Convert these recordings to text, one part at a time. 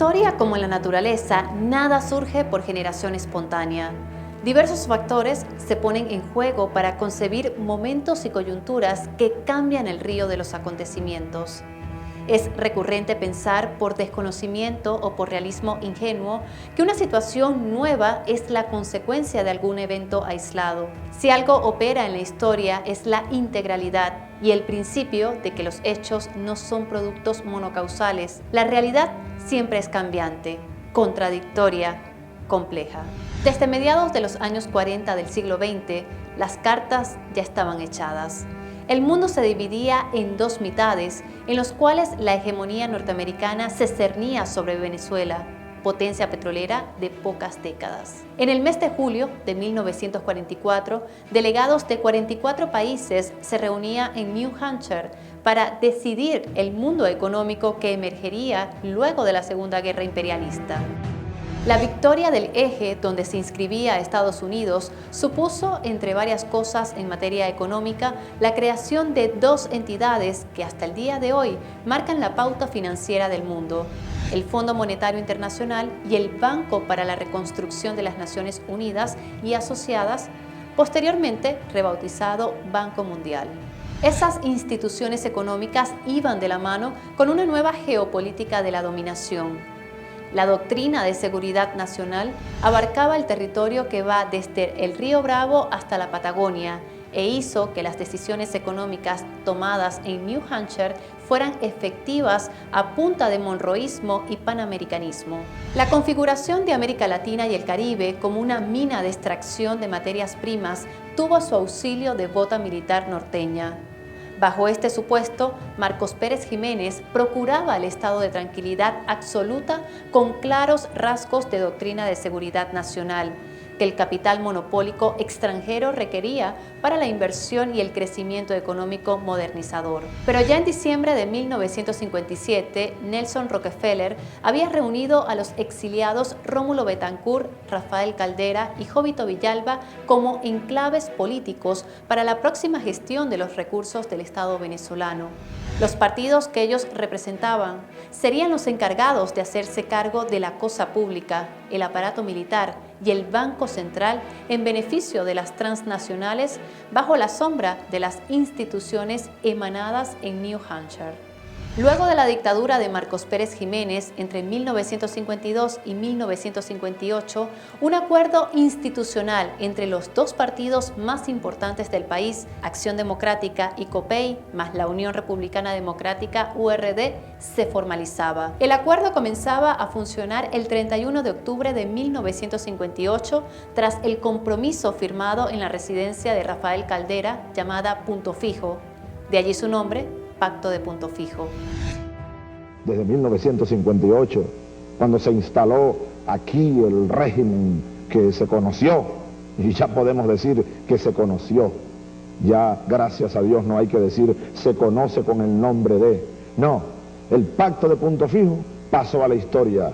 historia como en la naturaleza, nada surge por generación espontánea. Diversos factores se ponen en juego para concebir momentos y coyunturas que cambian el río de los acontecimientos. Es recurrente pensar por desconocimiento o por realismo ingenuo que una situación nueva es la consecuencia de algún evento aislado. Si algo opera en la historia es la integralidad y el principio de que los hechos no son productos monocausales. La realidad siempre es cambiante, contradictoria, compleja. Desde mediados de los años 40 del siglo XX, las cartas ya estaban echadas. El mundo se dividía en dos mitades, en los cuales la hegemonía norteamericana se cernía sobre Venezuela, potencia petrolera de pocas décadas. En el mes de julio de 1944, delegados de 44 países se reunían en New Hampshire para decidir el mundo económico que emergería luego de la Segunda Guerra Imperialista. La victoria del eje donde se inscribía Estados Unidos supuso, entre varias cosas en materia económica, la creación de dos entidades que hasta el día de hoy marcan la pauta financiera del mundo: el Fondo Monetario Internacional y el Banco para la Reconstrucción de las Naciones Unidas y asociadas, posteriormente rebautizado Banco Mundial. Esas instituciones económicas iban de la mano con una nueva geopolítica de la dominación. La doctrina de seguridad nacional abarcaba el territorio que va desde el Río Bravo hasta la Patagonia e hizo que las decisiones económicas tomadas en New Hampshire fueran efectivas a punta de monroísmo y panamericanismo. La configuración de América Latina y el Caribe como una mina de extracción de materias primas tuvo su auxilio de bota militar norteña. Bajo este supuesto, Marcos Pérez Jiménez procuraba el estado de tranquilidad absoluta con claros rasgos de doctrina de seguridad nacional, que el capital monopólico extranjero requería para la inversión y el crecimiento económico modernizador. Pero ya en diciembre de 1957, Nelson Rockefeller había reunido a los exiliados Rómulo Betancourt, Rafael Caldera y Jovito Villalba como enclaves políticos para la próxima gestión de los recursos del Estado venezolano. Los partidos que ellos representaban serían los encargados de hacerse cargo de la cosa pública, el aparato militar y el Banco Central en beneficio de las transnacionales bajo la sombra de las instituciones emanadas en New Hampshire. Luego de la dictadura de Marcos Pérez Jiménez entre 1952 y 1958, un acuerdo institucional entre los dos partidos más importantes del país, Acción Democrática y COPEI, más la Unión Republicana Democrática URD, se formalizaba. El acuerdo comenzaba a funcionar el 31 de octubre de 1958 tras el compromiso firmado en la residencia de Rafael Caldera llamada Punto Fijo, de allí su nombre, Pacto de Punto Fijo. Desde 1958, cuando se instaló aquí el régimen que se conoció, y ya podemos decir que se conoció, ya gracias a Dios no hay que decir se conoce con el nombre de, no, el Pacto de Punto Fijo pasó a la historia.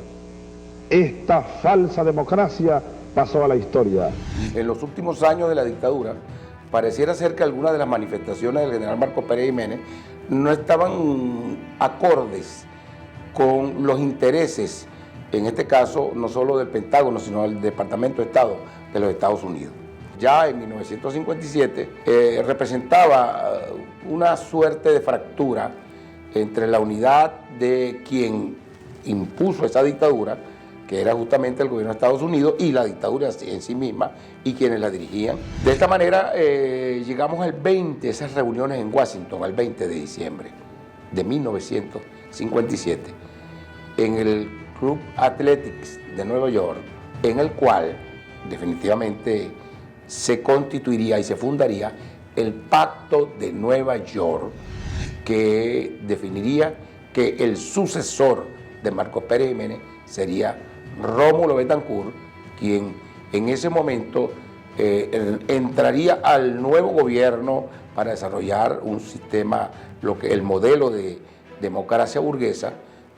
Esta falsa democracia pasó a la historia. En los últimos años de la dictadura, pareciera ser que algunas de las manifestaciones del general Marcos Pérez Jiménez no estaban acordes con los intereses, en este caso, no solo del Pentágono, sino del Departamento de Estado de los Estados Unidos. Ya en 1957 representaba una suerte de fractura entre la unidad de quien impuso esa dictadura, que era justamente el gobierno de Estados Unidos, y la dictadura en sí misma, y quienes la dirigían. De esta manera llegamos al 20, esas reuniones en Washington, al 20 de diciembre de 1957, en el Club Athletics de Nueva York, en el cual definitivamente se constituiría y se fundaría el Pacto de Nueva York, que definiría que el sucesor de Marcos Pérez Jiménez sería Rómulo Betancourt, quien en ese momento entraría al nuevo gobierno para desarrollar un sistema, el modelo de democracia burguesa,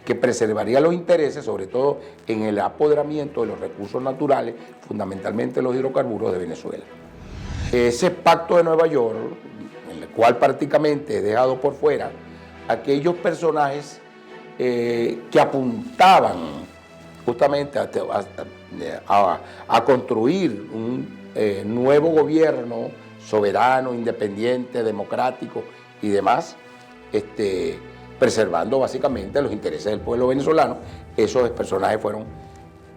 que preservaría los intereses, sobre todo en el apoderamiento de los recursos naturales, fundamentalmente los hidrocarburos de Venezuela. Ese Pacto de Nueva York, en el cual prácticamente he dejado por fuera aquellos personajes que apuntaban justamente a construir un nuevo gobierno soberano, independiente, democrático y demás, preservando básicamente los intereses del pueblo venezolano. Esos personajes fueron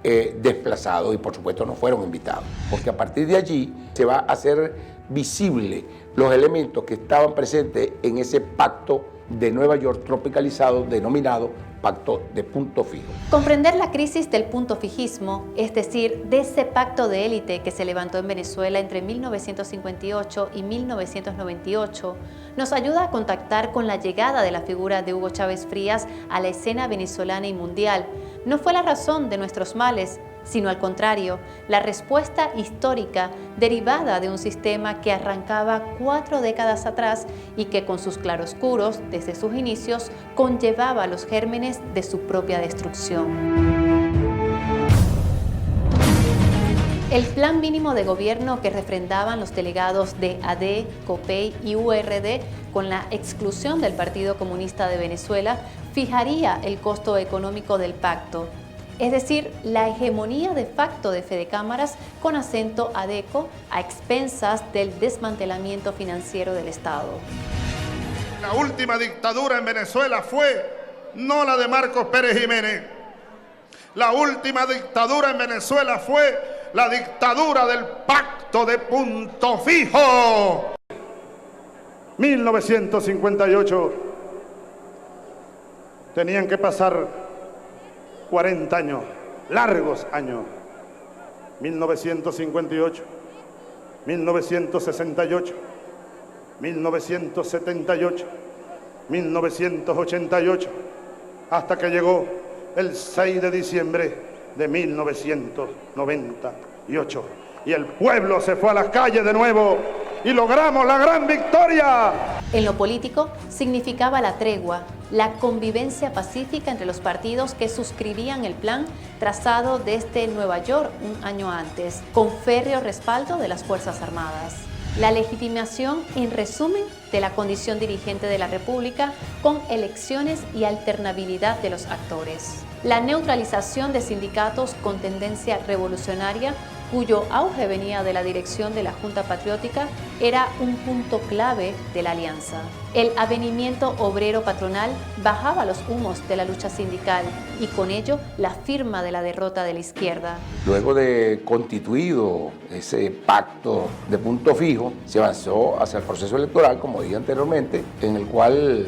desplazados y por supuesto no fueron invitados, porque a partir de allí se va a hacer visible los elementos que estaban presentes en ese pacto de Nueva York tropicalizado denominado Pacto de Punto Fijo. Comprender la crisis del punto fijismo, es decir, de ese pacto de élite que se levantó en Venezuela entre 1958 y 1998, nos ayuda a contactar con la llegada de la figura de Hugo Chávez Frías a la escena venezolana y mundial. No fue la razón de nuestros males, sino al contrario, la respuesta histórica derivada de un sistema que arrancaba 4 décadas atrás y que con sus claroscuros, desde sus inicios, conllevaba los gérmenes de su propia destrucción. El plan mínimo de gobierno que refrendaban los delegados de AD, COPEI y URD con la exclusión del Partido Comunista de Venezuela fijaría el costo económico del pacto, es decir, la hegemonía de facto de Fedecámaras con acento adeco a expensas del desmantelamiento financiero del Estado. La última dictadura en Venezuela fue no la de Marcos Pérez Jiménez. La última dictadura en Venezuela fue la dictadura del Pacto de Punto Fijo. 1958. Tenían que pasar 40 años, largos años. 1958, 1968, 1978, 1988, hasta que llegó el 6 de diciembre de 1998. Y el pueblo se fue a las calles de nuevo y logramos la gran victoria. En lo político, significaba la tregua, la convivencia pacífica entre los partidos que suscribían el plan trazado desde Nueva York un año antes, con férreo respaldo de las Fuerzas Armadas. La legitimación, en resumen, de la condición dirigente de la República con elecciones y alternabilidad de los actores. La neutralización de sindicatos con tendencia revolucionaria, cuyo auge venía de la dirección de la Junta Patriótica, era un punto clave de la alianza. El avenimiento obrero patronal bajaba los humos de la lucha sindical y con ello la firma de la derrota de la izquierda. Luego de constituido ese pacto de punto fijo, se avanzó hacia el proceso electoral, como dije anteriormente, en el cual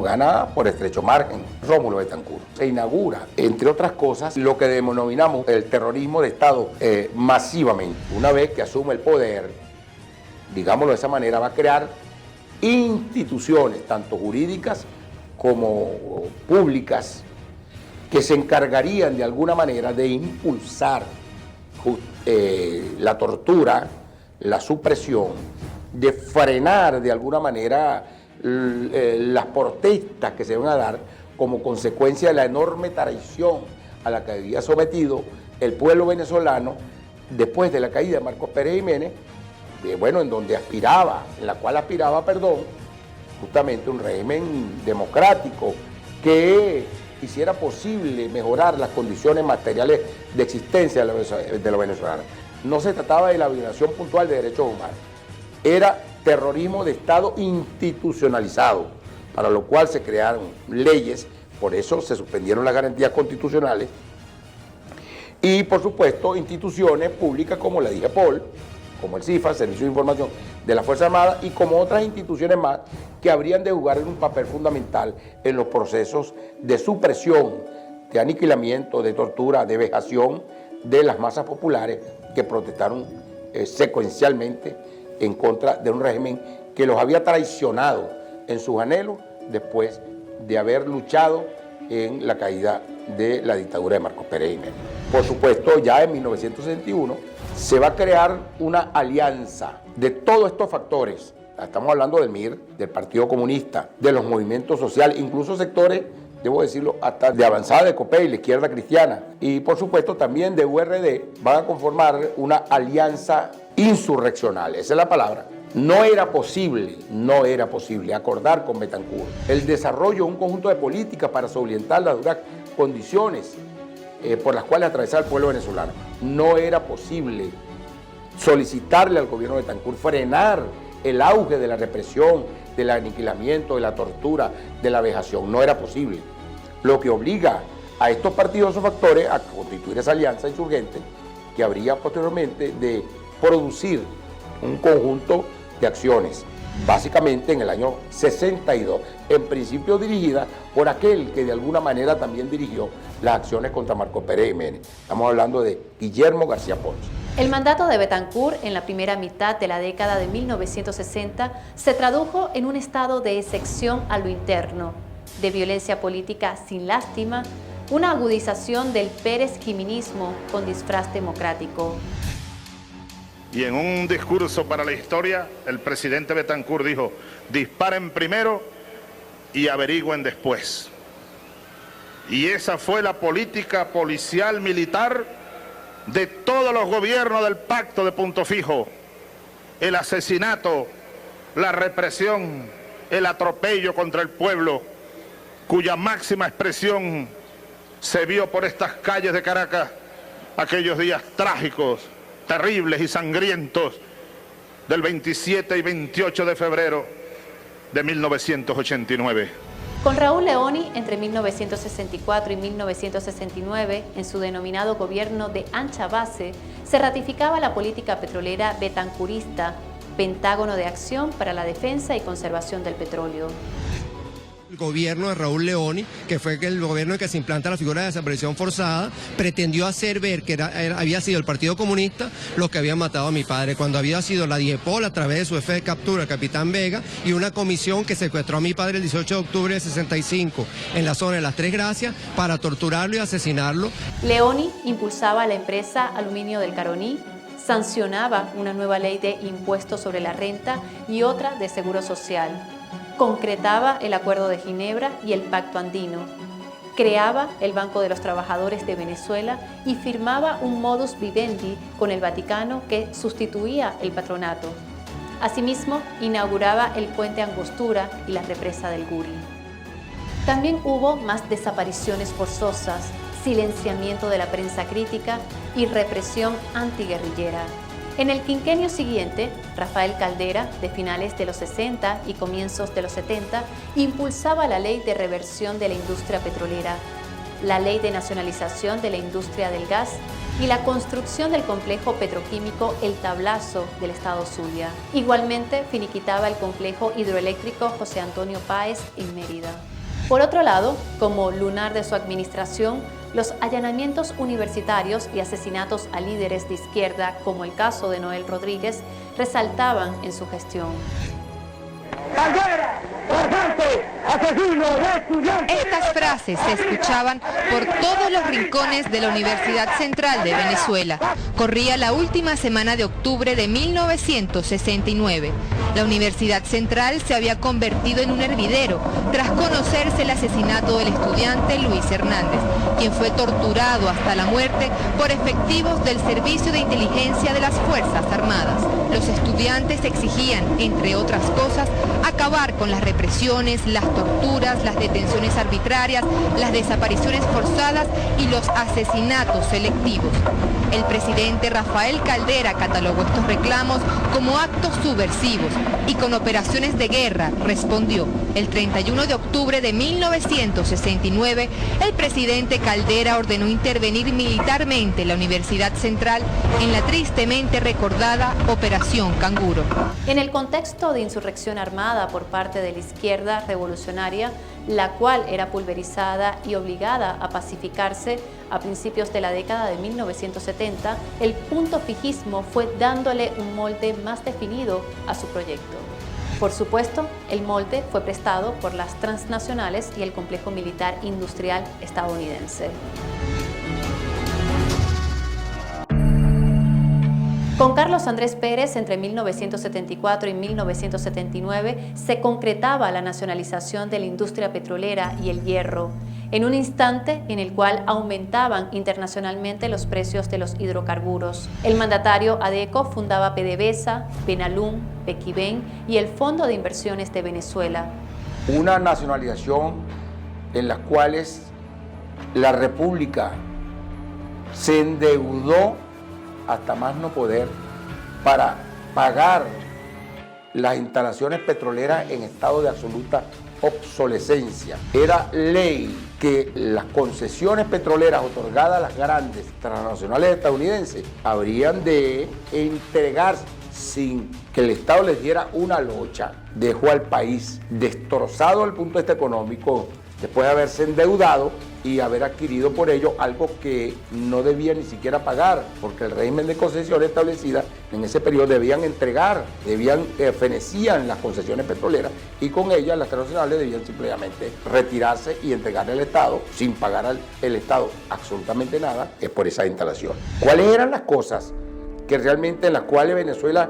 gana por estrecho margen Rómulo Betancourt. Se inaugura, entre otras cosas, lo que denominamos el terrorismo de Estado masivamente. Una vez que asume el poder, digámoslo de esa manera, va a crear instituciones, tanto jurídicas como públicas, que se encargarían de alguna manera de impulsar la tortura, la supresión, de frenar de alguna manera las protestas que se van a dar como consecuencia de la enorme traición a la que había sometido el pueblo venezolano después de la caída de Marcos Pérez Jiménez, en la cual aspiraba, justamente un régimen democrático que hiciera posible mejorar las condiciones materiales de existencia de los venezolanos. No se trataba de la violación puntual de derechos humanos, era terrorismo de Estado institucionalizado, para lo cual se crearon leyes, por eso se suspendieron las garantías constitucionales y, por supuesto, instituciones públicas como la DIGEPOL, como el CIFA, Servicio de Información de la Fuerza Armada, y como otras instituciones más que habrían de jugar un papel fundamental en los procesos de supresión, de aniquilamiento, de tortura, de vejación de las masas populares que protestaron secuencialmente en contra de un régimen que los había traicionado en sus anhelos después de haber luchado en la caída de la dictadura de Marcos Pérez Jiménez. Por supuesto, ya en 1961 se va a crear una alianza de todos estos factores. Estamos hablando del MIR, del Partido Comunista, de los movimientos sociales, incluso sectores, debo decirlo, hasta de avanzada de COPEI, la izquierda cristiana, y por supuesto también de URD, van a conformar una alianza insurreccional, esa es la palabra. No era posible acordar con Betancourt el desarrollo de un conjunto de políticas para solventar las duras condiciones por las cuales atravesaba el pueblo venezolano. No era posible solicitarle al gobierno de Betancur frenar el auge de la represión, del aniquilamiento, de la tortura, de la vejación. No era posible. Lo que obliga a estos partidos o factores a constituir esa alianza insurgente que habría posteriormente de producir un conjunto de acciones, básicamente en el año 62, en principio dirigida por aquel que de alguna manera también dirigió las acciones contra Marcos Pérez Jiménez. Estamos hablando de Guillermo García Ponce. El mandato de Betancur en la primera mitad de la década de 1960 se tradujo en un estado de excepción a lo interno, de violencia política sin lástima, una agudización del Pérez Jiminismo con disfraz democrático. Y en un discurso para la historia, el presidente Betancur dijo: disparen primero y averigüen después. Y esa fue la política policial militar de todos los gobiernos del Pacto de Punto Fijo. El asesinato, la represión, el atropello contra el pueblo, cuya máxima expresión se vio por estas calles de Caracas aquellos días trágicos, terribles y sangrientos del 27 y 28 de febrero de 1989. Con Raúl Leoni, entre 1964 y 1969, en su denominado gobierno de ancha base, se ratificaba la política petrolera betancurista, Pentágono de Acción para la Defensa y Conservación del Petróleo. El gobierno de Raúl Leoni, que fue el gobierno en que se implanta la figura de desaparición forzada, pretendió hacer ver que había sido el Partido Comunista lo que había matado a mi padre, cuando había sido la DIEPOL a través de su jefe de captura, el capitán Vega, y una comisión que secuestró a mi padre el 18 de octubre de 65 en la zona de Las Tres Gracias para torturarlo y asesinarlo. Leoni impulsaba la empresa Aluminio del Caroní, sancionaba una nueva ley de impuestos sobre la renta y otra de seguro social. Concretaba el Acuerdo de Ginebra y el Pacto Andino, creaba el Banco de los Trabajadores de Venezuela y firmaba un modus vivendi con el Vaticano que sustituía el patronato. Asimismo, inauguraba el puente Angostura y la represa del Guri. También hubo más desapariciones forzosas, silenciamiento de la prensa crítica y represión antiguerrillera. En el quinquenio siguiente, Rafael Caldera, de finales de los 60 y comienzos de los 70, impulsaba la Ley de Reversión de la Industria Petrolera, la Ley de Nacionalización de la Industria del Gas y la construcción del complejo petroquímico El Tablazo del estado Zulia. Igualmente, finiquitaba el complejo hidroeléctrico José Antonio Páez en Mérida. Por otro lado, como lunar de su administración, los allanamientos universitarios y asesinatos a líderes de izquierda, como el caso de Noel Rodríguez, resaltaban en su gestión. ¡Caldera! ¡Farsante! ¡Asesino de estudiantes! Estas frases se escuchaban por todos los rincones de la Universidad Central de Venezuela. Corría la última semana de octubre de 1969. La Universidad Central se había convertido en un hervidero tras conocerse el asesinato del estudiante Luis Hernández, quien fue torturado hasta la muerte por efectivos del Servicio de Inteligencia de las Fuerzas Armadas. Los estudiantes exigían, entre otras cosas, acabar con las represiones, las torturas, las detenciones arbitrarias, las desapariciones forzadas y los asesinatos selectivos. El presidente Rafael Caldera catalogó estos reclamos como actos subversivos y con operaciones de guerra respondió. El 31 de octubre de 1969, el presidente Caldera ordenó intervenir militarmente la Universidad Central en la tristemente recordada Operación Canguro. En el contexto de insurrección armada por parte de la izquierda revolucionaria, la cual era pulverizada y obligada a pacificarse a principios de la década de 1970, el punto fijismo fue dándole un molde más definido a su proyecto. Por supuesto, el molde fue prestado por las transnacionales y el complejo militar industrial estadounidense. Con Carlos Andrés Pérez, entre 1974 y 1979, se concretaba la nacionalización de la industria petrolera y el hierro, en un instante en el cual aumentaban internacionalmente los precios de los hidrocarburos. El mandatario ADECO fundaba PDVSA, Benalum, Pequiven y el Fondo de Inversiones de Venezuela. Una nacionalización en las cuales la República se endeudó hasta más no poder para pagar las instalaciones petroleras en estado de absoluta obsolescencia. Era ley que las concesiones petroleras otorgadas a las grandes transnacionales estadounidenses habrían de entregarse sin que el Estado les diera una locha. Dejó al país destrozado desde el punto de vista económico después de haberse endeudado y haber adquirido por ello algo que no debía ni siquiera pagar, porque el régimen de concesiones establecidas en ese periodo debían entregar, fenecían las concesiones petroleras y con ellas las transnacionales debían simplemente retirarse y entregarle al Estado sin pagar al Estado absolutamente nada, es por esa instalación. ¿Cuáles eran las cosas que realmente en las cuales Venezuela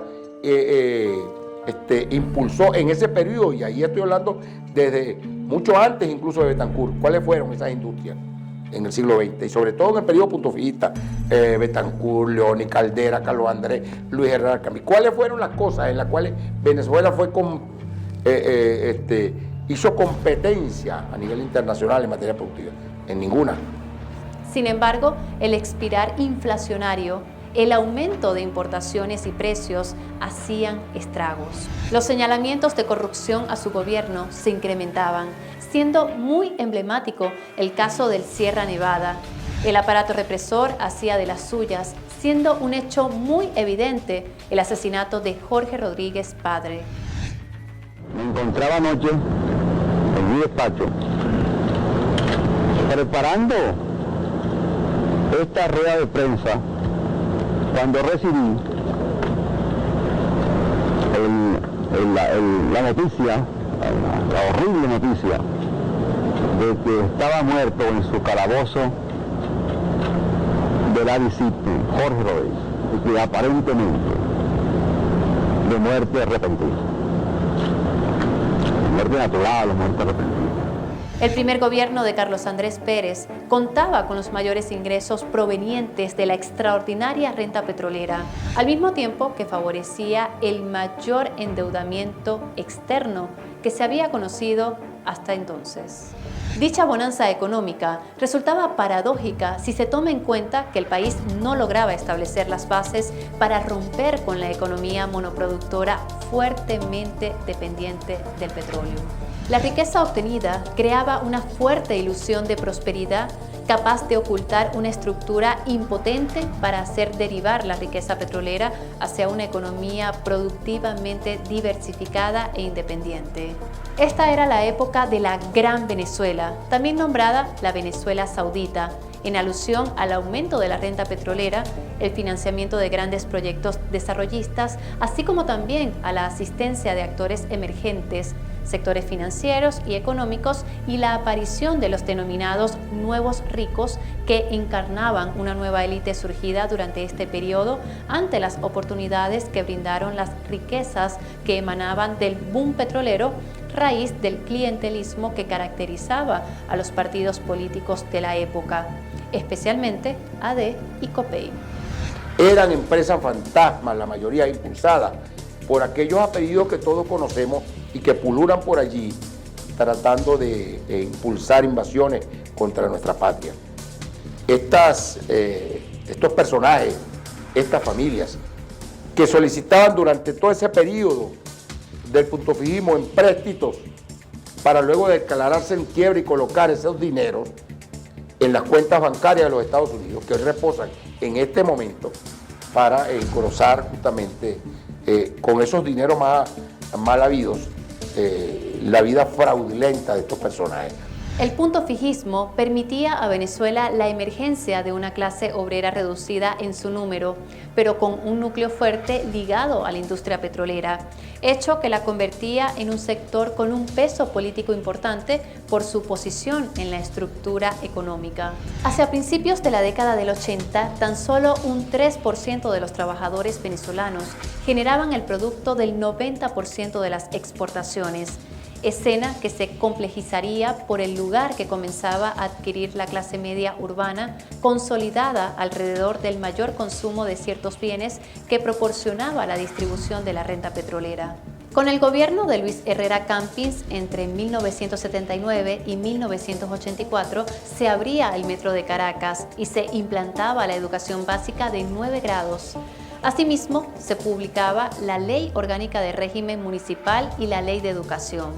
impulsó en ese periodo? Y ahí estoy hablando desde mucho antes incluso de Betancourt. ¿Cuáles fueron esas industrias en el siglo XX? Y sobre todo en el periodo puntofijista, Betancourt, Leoni, Caldera, Carlos Andrés, Luis Herrera Camí. ¿Cuáles fueron las cosas en las cuales Venezuela hizo competencia a nivel internacional en materia productiva? En ninguna. Sin embargo, el expirar inflacionario, el aumento de importaciones y precios hacían estragos. Los señalamientos de corrupción a su gobierno se incrementaban, siendo muy emblemático el caso del Sierra Nevada. El aparato represor hacía de las suyas, siendo un hecho muy evidente el asesinato de Jorge Rodríguez padre. Me encontraba anoche en mi despacho preparando esta rueda de prensa cuando recibí la noticia, la horrible noticia de que estaba muerto en su calabozo de la visita Jorge Rodríguez, y que aparentemente de muerte repentina, muerte natural o muerte repentina. El primer gobierno de Carlos Andrés Pérez contaba con los mayores ingresos provenientes de la extraordinaria renta petrolera, al mismo tiempo que favorecía el mayor endeudamiento externo que se había conocido hasta entonces. Dicha bonanza económica resultaba paradójica si se toma en cuenta que el país no lograba establecer las bases para romper con la economía monoproductora fuertemente dependiente del petróleo. La riqueza obtenida creaba una fuerte ilusión de prosperidad capaz de ocultar una estructura impotente para hacer derivar la riqueza petrolera hacia una economía productivamente diversificada e independiente. Esta era la época de la Gran Venezuela, también nombrada la Venezuela Saudita, en alusión al aumento de la renta petrolera, el financiamiento de grandes proyectos desarrollistas, así como también a la asistencia de actores emergentes, sectores financieros y económicos y la aparición de los denominados nuevos ricos que encarnaban una nueva élite surgida durante este periodo ante las oportunidades que brindaron las riquezas que emanaban del boom petrolero, raíz del clientelismo que caracterizaba a los partidos políticos de la época, especialmente AD y COPEI. Eran empresas fantasmas, la mayoría impulsadas por aquellos apellidos que todos conocemos y que pululan por allí tratando de impulsar invasiones contra nuestra patria. Estos personajes, estas familias, que solicitaban durante todo ese periodo del puntofijismo empréstitos para luego declararse en quiebra y colocar esos dineros en las cuentas bancarias de los Estados Unidos, que hoy reposan en este momento para engrosar justamente con esos dineros mal habidos la vida fraudulenta de estos personajes. El puntofijismo permitía a Venezuela la emergencia de una clase obrera reducida en su número, pero con un núcleo fuerte ligado a la industria petrolera, hecho que la convertía en un sector con un peso político importante por su posición en la estructura económica. Hacia principios de la década del 80, tan solo un 3% de los trabajadores venezolanos generaban el producto del 90% de las exportaciones, escena que se complejizaría por el lugar que comenzaba a adquirir la clase media urbana, consolidada alrededor del mayor consumo de ciertos bienes que proporcionaba la distribución de la renta petrolera. Con el gobierno de Luis Herrera Campins entre 1979 y 1984 se abría el metro de Caracas y se implantaba la educación básica de 9 grados. Asimismo, se publicaba la Ley Orgánica de Régimen Municipal y la Ley de Educación.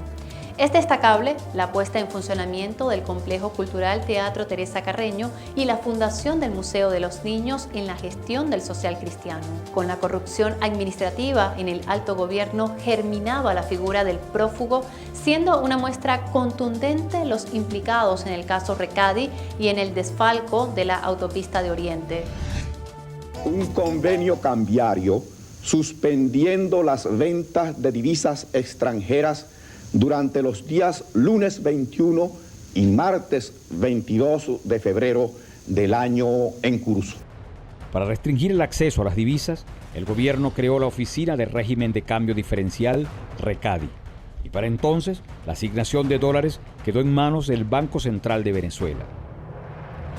Es destacable la puesta en funcionamiento del Complejo Cultural Teatro Teresa Carreño y la fundación del Museo de los Niños en la gestión del social cristiano. Con la corrupción administrativa en el alto gobierno germinaba la figura del prófugo, siendo una muestra contundente los implicados en el caso Recadi y en el desfalco de la autopista de Oriente. Un convenio cambiario suspendiendo las ventas de divisas extranjeras durante los días lunes 21 y martes 22 de febrero del año en curso. Para restringir el acceso a las divisas, el gobierno creó la Oficina de Régimen de Cambio Diferencial, RECADI, y para entonces la asignación de dólares quedó en manos del Banco Central de Venezuela.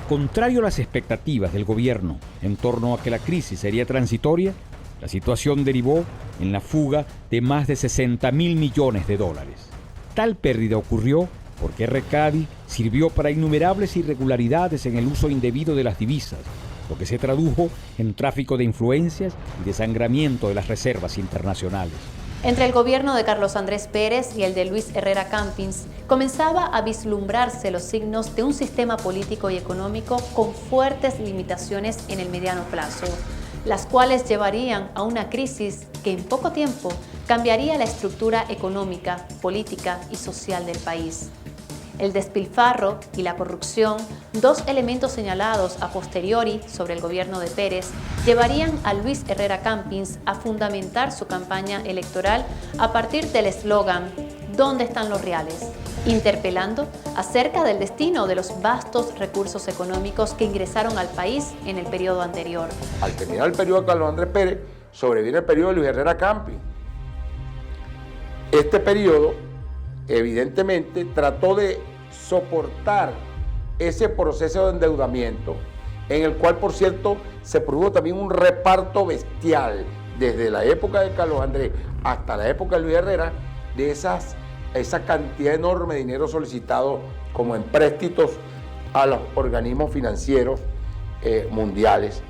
Contrario a las expectativas del gobierno en torno a que la crisis sería transitoria, la situación derivó en la fuga de más de 60.000 millones de dólares. Tal pérdida ocurrió porque RECADI sirvió para innumerables irregularidades en el uso indebido de las divisas, lo que se tradujo en tráfico de influencias y desangramiento de las reservas internacionales. Entre el gobierno de Carlos Andrés Pérez y el de Luis Herrera Campins, comenzaba a vislumbrarse los signos de un sistema político y económico con fuertes limitaciones en el mediano plazo, las cuales llevarían a una crisis que en poco tiempo cambiaría la estructura económica, política y social del país. El despilfarro y la corrupción, dos elementos señalados a posteriori sobre el gobierno de Pérez, llevarían a Luis Herrera Campins a fundamentar su campaña electoral a partir del eslogan ¿Dónde están los reales?, interpelando acerca del destino de los vastos recursos económicos que ingresaron al país en el periodo anterior. Al terminar el periodo de Carlos Andrés Pérez, sobreviene el periodo de Luis Herrera Campins. Este periodo, evidentemente, trató de soportar ese proceso de endeudamiento, en el cual, por cierto, se produjo también un reparto bestial, desde la época de Carlos Andrés hasta la época de Luis Herrera, de esa cantidad enorme de dinero solicitado como empréstitos a los organismos financieros mundiales.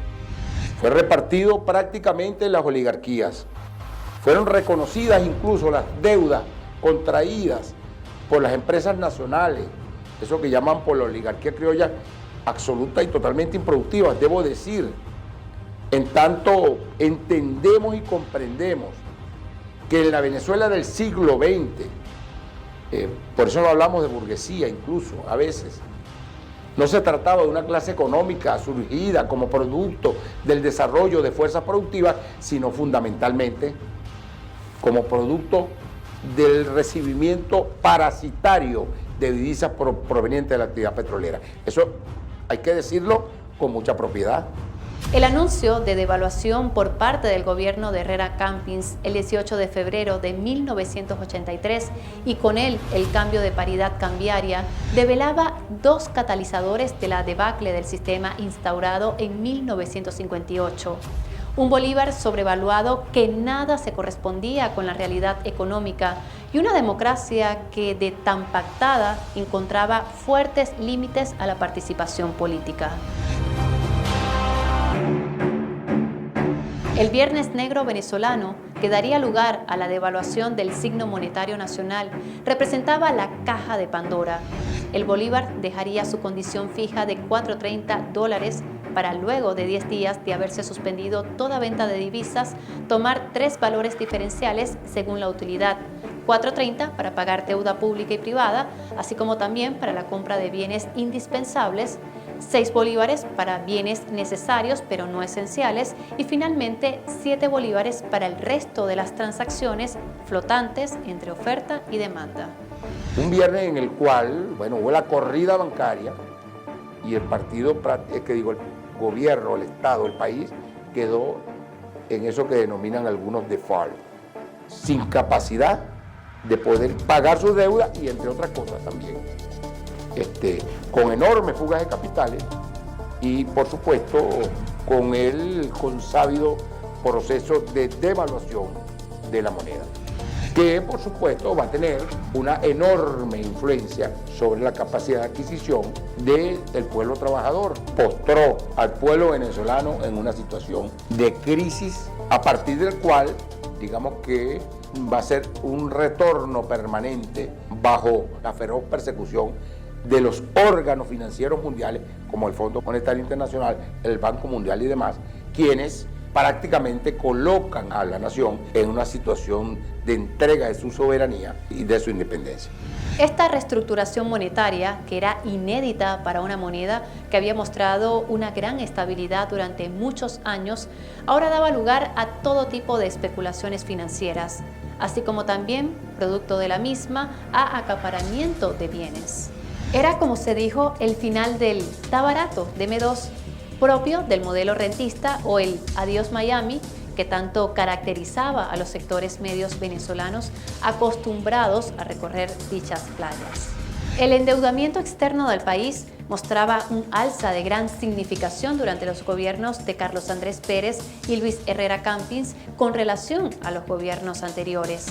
Fue repartido prácticamente en las oligarquías. Fueron reconocidas incluso las deudas contraídas por las empresas nacionales, eso que llaman por la oligarquía criolla, absoluta y totalmente improductiva, debo decir. En tanto entendemos y comprendemos que en la Venezuela del siglo XX, por eso no hablamos de burguesía incluso a veces, no se trataba de una clase económica surgida como producto del desarrollo de fuerzas productivas, sino fundamentalmente como producto del recibimiento parasitario de divisas provenientes de la actividad petrolera. Eso hay que decirlo con mucha propiedad. El anuncio de devaluación por parte del gobierno de Herrera Campins el 18 de febrero de 1983 y con él el cambio de paridad cambiaria develaba dos catalizadores de la debacle del sistema instaurado en 1958. Un bolívar sobrevaluado que nada se correspondía con la realidad económica y una democracia que de tan pactada encontraba fuertes límites a la participación política. El Viernes Negro venezolano, que daría lugar a la devaluación del signo monetario nacional, representaba la caja de Pandora. El bolívar dejaría su condición fija de $4.30 para luego de 10 días de haberse suspendido toda venta de divisas, tomar 3 valores diferenciales según la utilidad. 4.30 para pagar deuda pública y privada, así como también para la compra de bienes indispensables, 6 bolívares para bienes necesarios pero no esenciales y finalmente 7 bolívares para el resto de las transacciones flotantes entre oferta y demanda. Un viernes en el cual, hubo la corrida bancaria y el el gobierno, el Estado, el país, quedó en eso que denominan algunos default, sin capacidad de poder pagar sus deudas y entre otras cosas también. Con enormes fugas de capitales y, por supuesto, con el consabido proceso de devaluación de la moneda. que por supuesto va a tener una enorme influencia sobre la capacidad de adquisición del pueblo trabajador. Postró al pueblo venezolano en una situación de crisis a partir del cual, digamos que va a ser un retorno permanente bajo la feroz persecución de los órganos financieros mundiales como el Fondo Monetario Internacional, el Banco Mundial y demás, quienes prácticamente colocan a la nación en una situación de entrega de su soberanía y de su independencia. Esta reestructuración monetaria, que era inédita para una moneda que había mostrado una gran estabilidad durante muchos años, ahora daba lugar a todo tipo de especulaciones financieras, así como también, producto de la misma, a acaparamiento de bienes. Era, como se dijo, el final del "está barato, deme dos", propio del modelo rentista, o el "adiós Miami", que tanto caracterizaba a los sectores medios venezolanos acostumbrados a recorrer dichas playas. El endeudamiento externo del país mostraba un alza de gran significación durante los gobiernos de Carlos Andrés Pérez y Luis Herrera Campins con relación a los gobiernos anteriores.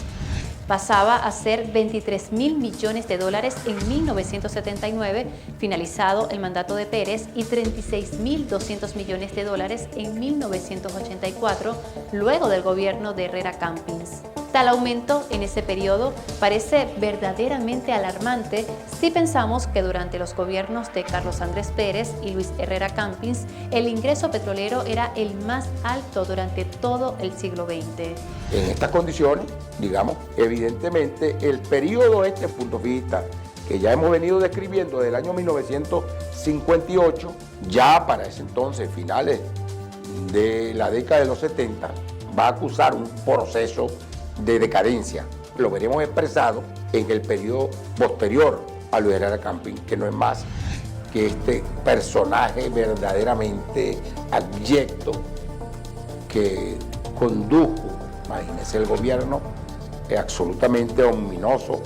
Pasaba a ser 23.000 millones de dólares en 1979, finalizado el mandato de Pérez, y 36.200 millones de dólares en 1984, luego del gobierno de Herrera Campins. Tal aumento en ese periodo parece verdaderamente alarmante si pensamos que durante los gobiernos de Carlos Andrés Pérez y Luis Herrera Campins, el ingreso petrolero era el más alto durante todo el siglo XX. En estas condiciones, digamos, evidentemente el periodo punto vista que ya hemos venido describiendo del año 1958, ya para ese entonces, finales de la década de los 70, va a acusar un proceso de decadencia. Lo veremos expresado en el periodo posterior a Luis Herrera Campins, que no es más que este personaje verdaderamente abyecto que condujo, imagínense, el gobierno absolutamente ominoso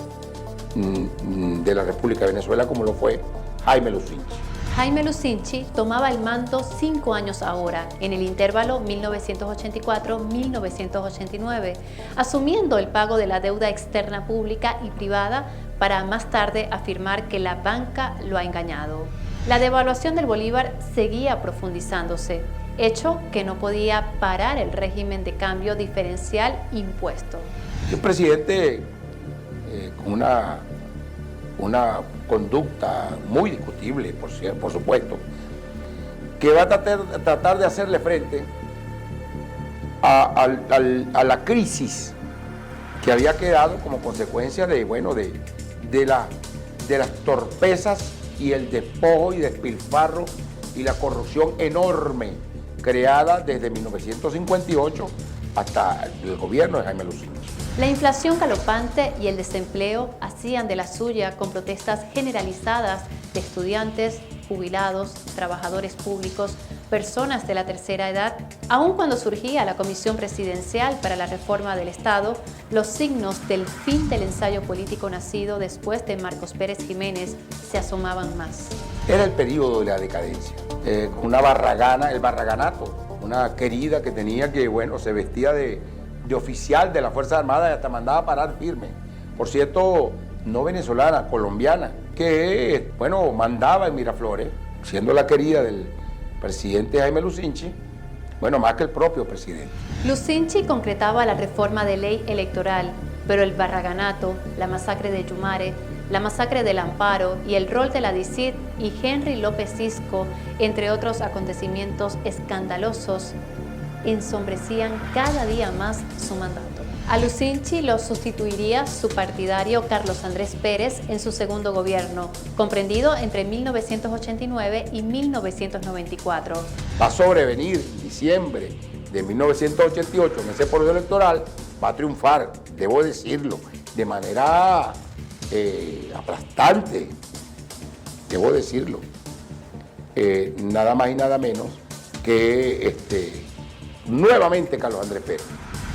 de la República de Venezuela, como lo fue Jaime Lucinchi. Jaime Lucinchi tomaba el mando 5 años ahora, en el intervalo 1984-1989, asumiendo el pago de la deuda externa pública y privada para más tarde afirmar que la banca lo ha engañado. La devaluación del bolívar seguía profundizándose, hecho que no podía parar el régimen de cambio diferencial impuesto. Un presidente con una conducta muy discutible, por supuesto, que va a tratar de hacerle frente a la crisis que había quedado como consecuencia de las torpezas y el despojo y despilfarro y la corrupción enorme creada desde 1958 hasta el gobierno de Jaime Lucinchi. La inflación galopante y el desempleo hacían de la suya con protestas generalizadas de estudiantes, jubilados, trabajadores públicos, personas de la tercera edad. Aun cuando surgía la Comisión Presidencial para la Reforma del Estado, los signos del fin del ensayo político nacido después de Marcos Pérez Jiménez se asomaban más. Era el periodo de la decadencia, con una barragana, el barraganato, una querida que tenía que, se vestía de oficial de las Fuerzas Armadas y hasta mandaba a parar firme. Por cierto, no venezolana, colombiana, que, mandaba en Miraflores, siendo la querida del presidente Jaime Lucinchi, más que el propio presidente. Lucinchi concretaba la reforma de ley electoral, pero el barraganato, la masacre de Yumare, la masacre del Amparo y el rol de la DICIT y Henry López Cisco, entre otros acontecimientos escandalosos, ensombrecían cada día más su mandato. A Lucinchi lo sustituiría su partidario Carlos Andrés Pérez en su segundo gobierno, comprendido entre 1989 y 1994. Va a sobrevenir en diciembre de 1988, en ese periodo electoral, va a triunfar, debo decirlo, de manera aplastante, debo decirlo. Nada más y nada menos que nuevamente Carlos Andrés Pérez.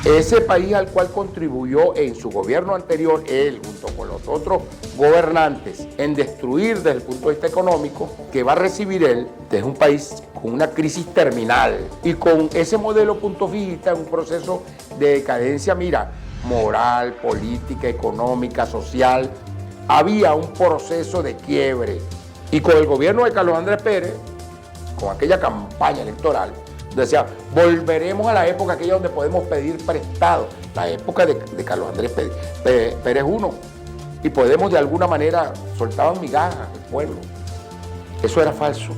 Ese país al cual contribuyó en su gobierno anterior, él junto con los otros gobernantes, en destruir desde el punto de vista económico, que va a recibir él, es un país con una crisis terminal y con ese modelo punto fijista, un proceso de decadencia. Mira, moral, política, económica, social. Había un proceso de quiebre. Y con el gobierno de Carlos Andrés Pérez, con aquella campaña electoral, decía, volveremos a la época aquella donde podemos pedir prestado, la época de Carlos Andrés Pérez I, y podemos de alguna manera, soltaban migajas al pueblo. Eso era falso.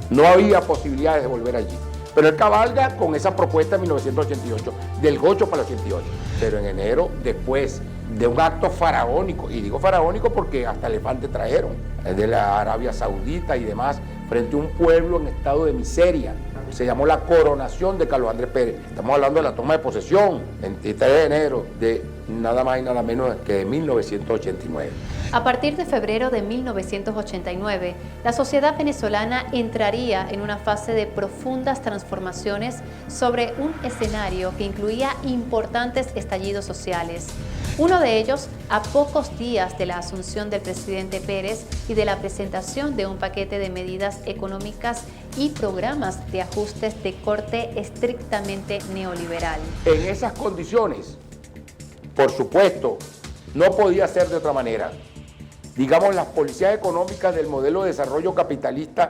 No había posibilidades de volver allí. Pero él cabalga con esa propuesta en 1988, del gocho para el 88. Pero en enero, después de un acto faraónico, y digo faraónico porque hasta elefante trajeron, de la Arabia Saudita y demás, frente a un pueblo en estado de miseria. Se llamó la coronación de Carlos Andrés Pérez. Estamos hablando de la toma de posesión, 23 de enero de nada más y nada menos que de 1989. A partir de febrero de 1989, la sociedad venezolana entraría en una fase de profundas transformaciones sobre un escenario que incluía importantes estallidos sociales. Uno de ellos a pocos días de la asunción del presidente Pérez y de la presentación de un paquete de medidas económicas y programas de ajustes de corte estrictamente neoliberal. En esas condiciones, por supuesto, no podía ser de otra manera. Digamos, las policías económicas del modelo de desarrollo capitalista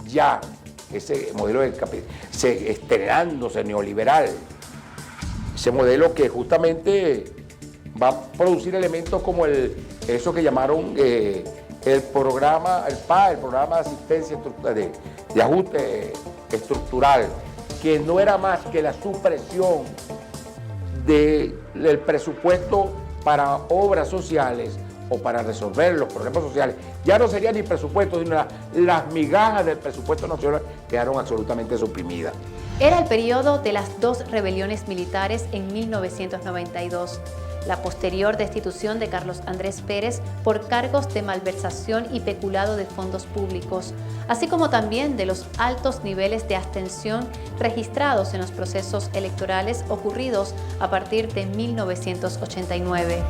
ya, ese modelo estrenándose neoliberal, ese modelo que justamente va a producir elementos como eso que llamaron el programa, el PA, el programa de asistencia de ajuste estructural, que no era más que la supresión del presupuesto para obras sociales o para resolver los problemas sociales. Ya no sería ni presupuesto, sino las migajas del presupuesto nacional quedaron absolutamente suprimidas. Era el periodo de las dos rebeliones militares en 1992, la posterior destitución de Carlos Andrés Pérez por cargos de malversación y peculado de fondos públicos, así como también de los altos niveles de abstención registrados en los procesos electorales ocurridos a partir de 1989.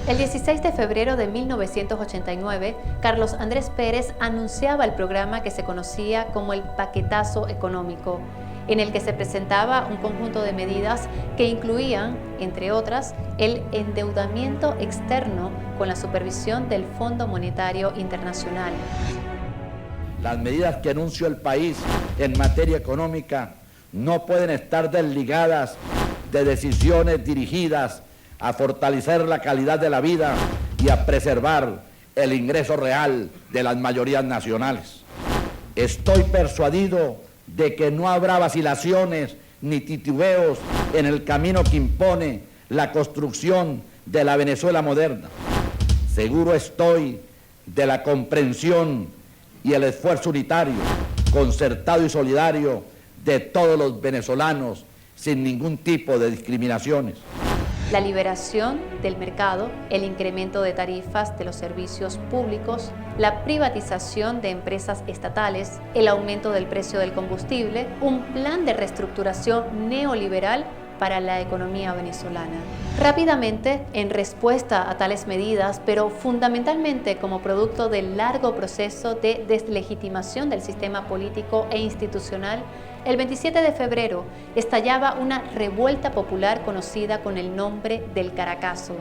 El 16 de febrero de 1989, Carlos Andrés Pérez anunciaba el programa que se conocía como el Paquetazo Económico, en el que se presentaba un conjunto de medidas que incluían, entre otras, el endeudamiento externo con la supervisión del Fondo Monetario Internacional. Las medidas que anunció el país en materia económica no pueden estar desligadas de decisiones dirigidas a fortalecer la calidad de la vida y a preservar el ingreso real de las mayorías nacionales. Estoy persuadido de que no habrá vacilaciones ni titubeos en el camino que impone la construcción de la Venezuela moderna. Seguro estoy de la comprensión y el esfuerzo unitario, concertado y solidario de todos los venezolanos sin ningún tipo de discriminaciones. La liberación del mercado, el incremento de tarifas de los servicios públicos, la privatización de empresas estatales, el aumento del precio del combustible, un plan de reestructuración neoliberal para la economía venezolana. Rápidamente, en respuesta a tales medidas, pero fundamentalmente como producto del largo proceso de deslegitimación del sistema político e institucional, el 27 de febrero estallaba una revuelta popular conocida con el nombre del Caracazo.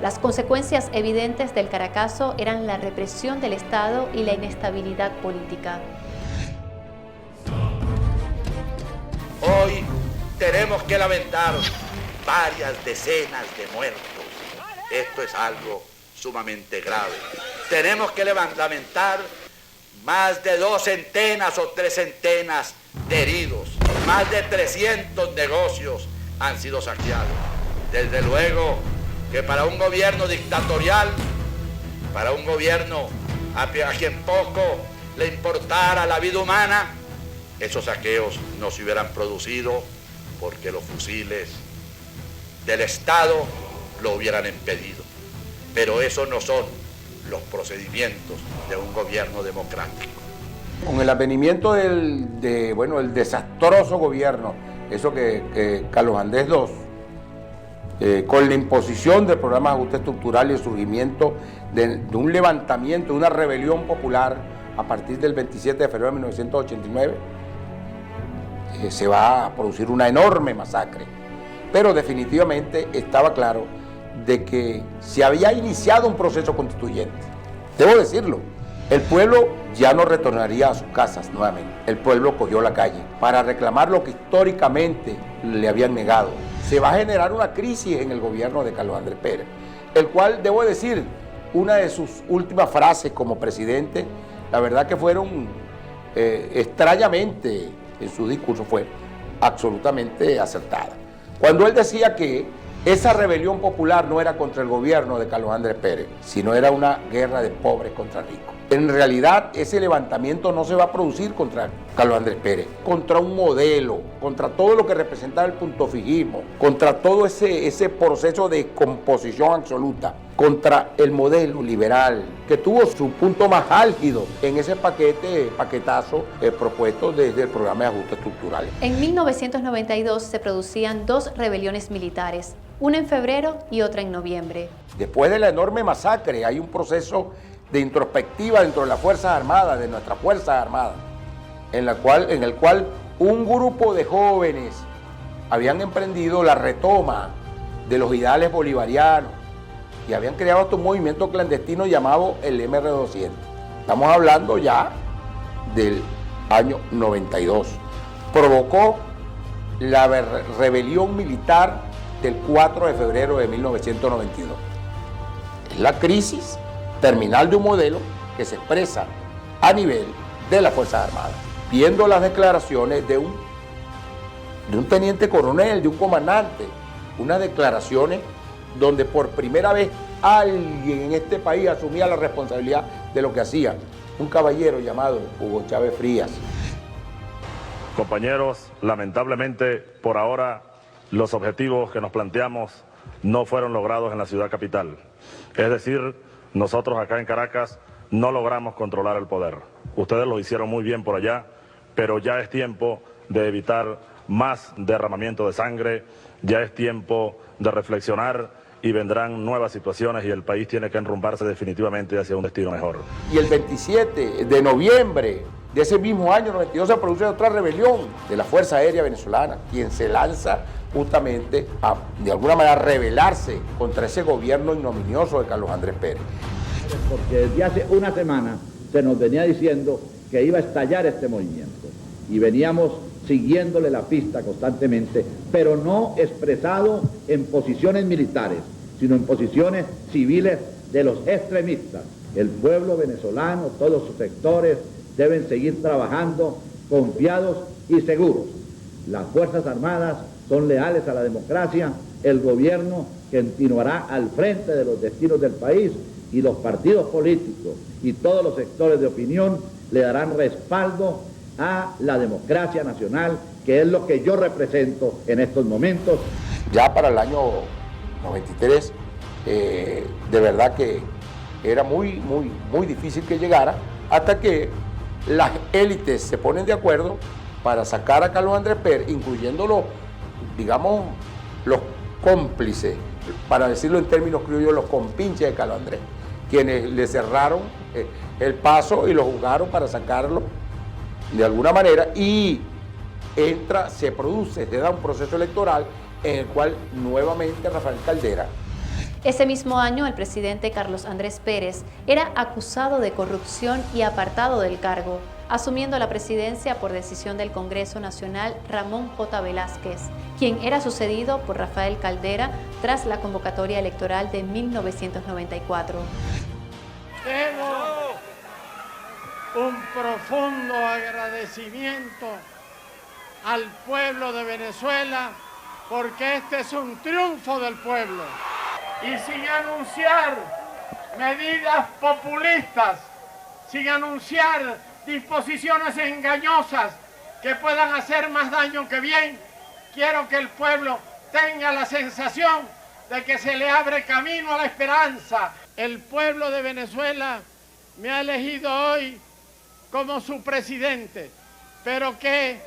Las consecuencias evidentes del Caracazo eran la represión del Estado y la inestabilidad política. Hoy tenemos que lamentar varias decenas de muertos. Esto es algo sumamente grave. Tenemos que lamentar más de 2 centenas o 3 centenas de heridos. Más de 300 negocios han sido saqueados. Desde luego que para un gobierno dictatorial, para un gobierno a quien poco le importara la vida humana, esos saqueos no se hubieran producido porque los fusiles del Estado lo hubieran impedido. Pero esos no son los procedimientos de un gobierno democrático. Con el advenimiento el desastroso gobierno, eso que Carlos Andrés II, con la imposición del programa de ajuste estructural y el surgimiento de un levantamiento, de una rebelión popular a partir del 27 de febrero de 1989, se va a producir una enorme masacre. Pero definitivamente estaba claro de que se había iniciado un proceso constituyente. Debo decirlo, el pueblo ya no retornaría a sus casas nuevamente. El pueblo cogió la calle para reclamar lo que históricamente le habían negado. Se va a generar una crisis en el gobierno de Carlos Andrés Pérez, el cual, debo decir, una de sus últimas frases como presidente, la verdad que fueron extrañamente, en su discurso fue absolutamente acertada. Cuando él decía que esa rebelión popular no era contra el gobierno de Carlos Andrés Pérez, sino era una guerra de pobres contra ricos. En realidad, ese levantamiento no se va a producir contra Carlos Andrés Pérez, contra un modelo, contra todo lo que representaba el puntofijismo, contra todo ese proceso de composición absoluta, contra el modelo liberal, que tuvo su punto más álgido en ese paquetazo propuesto desde el programa de ajuste estructural. En 1992 se producían dos rebeliones militares, una en febrero y otra en noviembre. Después de la enorme masacre hay un proceso de introspectiva dentro de las Fuerzas Armadas, de nuestras Fuerzas Armadas, en el cual un grupo de jóvenes habían emprendido la retoma de los ideales bolivarianos y habían creado un movimiento clandestino llamado el MR200. Estamos hablando ya del año 92. Provocó la rebelión militar del 4 de febrero de 1992. Es la crisis terminal de un modelo que se expresa a nivel de las Fuerzas Armadas. Viendo las declaraciones de un teniente coronel, de un comandante, unas declaraciones donde por primera vez alguien en este país asumía la responsabilidad de lo que hacía, un caballero llamado Hugo Chávez Frías. Compañeros, lamentablemente por ahora los objetivos que nos planteamos no fueron logrados en la ciudad capital. Es decir, nosotros acá en Caracas no logramos controlar el poder. Ustedes lo hicieron muy bien por allá, pero ya es tiempo de evitar más derramamiento de sangre, ya es tiempo de reflexionar y vendrán nuevas situaciones y el país tiene que enrumbarse definitivamente hacia un destino mejor. Y el 27 de noviembre de ese mismo año, 92, se produce otra rebelión de la Fuerza Aérea Venezolana, quien se lanza justamente a, de alguna manera, rebelarse contra ese gobierno ignominioso de Carlos Andrés Pérez. Porque desde hace una semana se nos venía diciendo que iba a estallar este movimiento y veníamos siguiéndole la pista constantemente, pero no expresado en posiciones militares, sino en posiciones civiles de los extremistas. El pueblo venezolano, todos sus sectores, deben seguir trabajando confiados y seguros. Las Fuerzas Armadas son leales a la democracia, el gobierno continuará al frente de los destinos del país y los partidos políticos y todos los sectores de opinión le darán respaldo a la democracia nacional, que es lo que yo represento en estos momentos. Ya para el año 93, de verdad que era muy difícil que llegara, hasta que las élites se ponen de acuerdo para sacar a Carlos Andrés Pérez, incluyendo los cómplices, para decirlo en términos criollos, los compinches de Carlos Andrés, quienes le cerraron el paso y lo juzgaron para sacarlo de alguna manera, y se da un proceso electoral en el cual nuevamente Rafael Caldera. Ese mismo año, el presidente Carlos Andrés Pérez era acusado de corrupción y apartado del cargo, asumiendo la presidencia por decisión del Congreso Nacional Ramón J. Velázquez, quien era sucedido por Rafael Caldera tras la convocatoria electoral de 1994. Debo un profundo agradecimiento al pueblo de Venezuela, porque este es un triunfo del pueblo. Y sin anunciar medidas populistas, sin anunciar disposiciones engañosas que puedan hacer más daño que bien, quiero que el pueblo tenga la sensación de que se le abre camino a la esperanza. El pueblo de Venezuela me ha elegido hoy como su presidente, pero que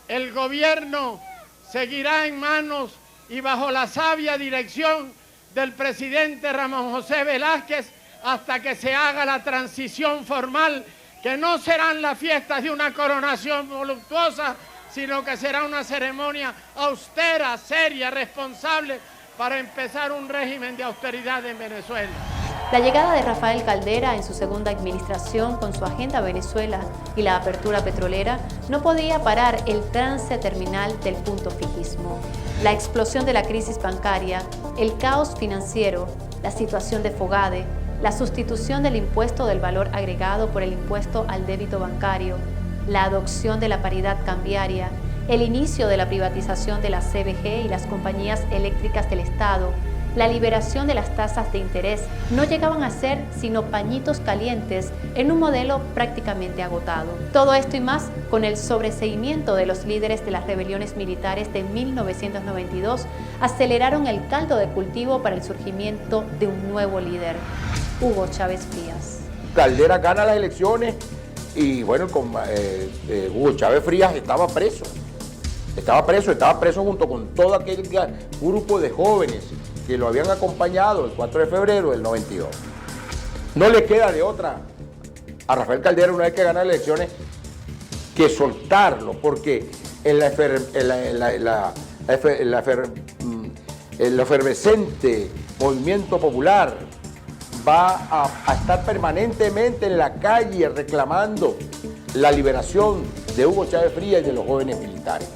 el gobierno seguirá en manos y bajo la sabia dirección del presidente Ramón José Velázquez hasta que se haga la transición formal, que no serán las fiestas de una coronación voluptuosa, sino que será una ceremonia austera, seria, responsable, para empezar un régimen de austeridad en Venezuela. La llegada de Rafael Caldera en su segunda administración con su agenda Venezuela y la apertura petrolera no podía parar el trance terminal del punto fijismo. La explosión de la crisis bancaria, el caos financiero, la situación de Fogade, la sustitución del impuesto del valor agregado por el impuesto al débito bancario, la adopción de la paridad cambiaria, el inicio de la privatización de la CBG y las compañías eléctricas del Estado, la liberación de las tasas de interés no llegaban a ser sino pañitos calientes en un modelo prácticamente agotado. Todo esto y más con el sobreseimiento de los líderes de las rebeliones militares de 1992 aceleraron el caldo de cultivo para el surgimiento de un nuevo líder, Hugo Chávez Frías. Caldera gana las elecciones y bueno, Hugo Chávez Frías estaba preso. Estaba preso junto con todo aquel grupo de jóvenes que lo habían acompañado el 4 de febrero del 92. No le queda de otra a Rafael Caldera, una vez que gana las elecciones, que soltarlo, porque el efervescente movimiento popular va a estar permanentemente en la calle reclamando la liberación de Hugo Chávez Frías y de los jóvenes militares.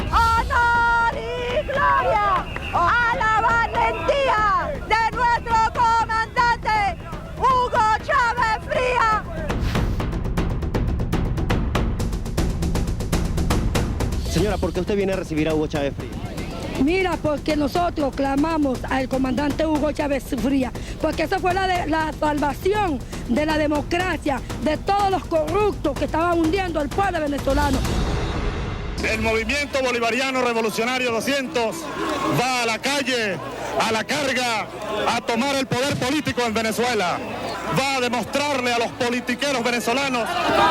¡Honor y gloria a la valentía de nuestro comandante Hugo Chávez Frías! Señora, ¿por qué usted viene a recibir a Hugo Chávez Frías? Mira, porque nosotros clamamos al comandante Hugo Chávez Frías, porque esa fue la salvación de la democracia, de todos los corruptos que estaban hundiendo al pueblo venezolano. El movimiento bolivariano revolucionario 200 va a la calle, a la carga, a tomar el poder político en Venezuela. Va a demostrarle a los politiqueros venezolanos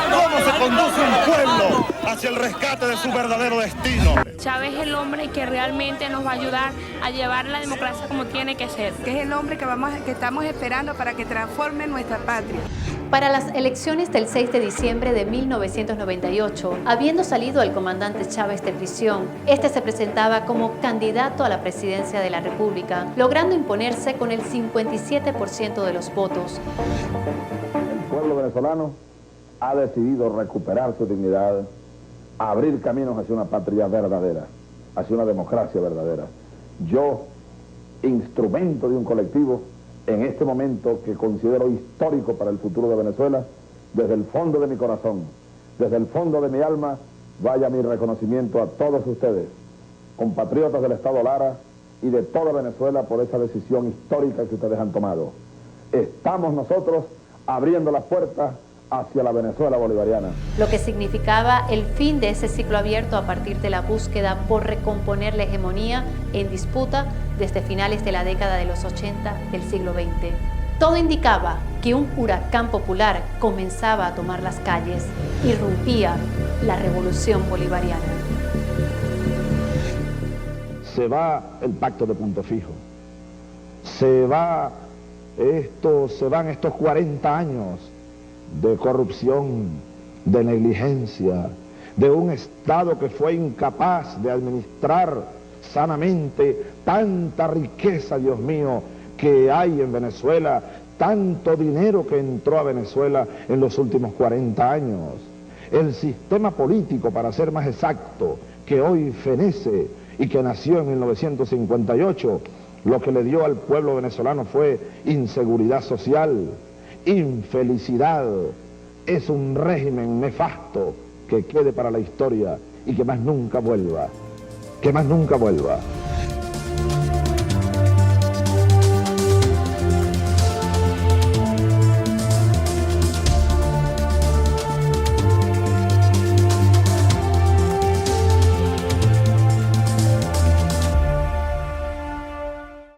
cómo se conduce un pueblo hacia el rescate de su verdadero destino. Chávez es el hombre que realmente nos va a ayudar a llevar la democracia como tiene que ser. Que es el hombre que estamos esperando para que transforme nuestra patria. Para las elecciones del 6 de diciembre de 1998, habiendo salido el comandante Chávez de prisión, este se presentaba como candidato a la presidencia de la República, logrando imponerse con el 57% de los votos. El pueblo venezolano ha decidido recuperar su dignidad, abrir caminos hacia una patria verdadera, hacia una democracia verdadera. Yo, instrumento de un colectivo, en este momento que considero histórico para el futuro de Venezuela, desde el fondo de mi corazón, desde el fondo de mi alma, vaya mi reconocimiento a todos ustedes, compatriotas del Estado Lara y de toda Venezuela, por esa decisión histórica que ustedes han tomado. Estamos nosotros abriendo las puertas hacia la Venezuela bolivariana. Lo que significaba el fin de ese ciclo abierto a partir de la búsqueda por recomponer la hegemonía en disputa desde finales de la década de los 80 del siglo XX. Todo indicaba que un huracán popular comenzaba a tomar las calles, irrumpía la revolución bolivariana. Se va el pacto de punto fijo, se van estos 40 años de corrupción, de negligencia, de un Estado que fue incapaz de administrar sanamente tanta riqueza, Dios mío, que hay en Venezuela, tanto dinero que entró a Venezuela en los últimos 40 años. El sistema político, para ser más exacto, que hoy fenece y que nació en 1958, lo que le dio al pueblo venezolano fue inseguridad social, infelicidad. Es un régimen nefasto que quede para la historia y que más nunca vuelva, que más nunca vuelva.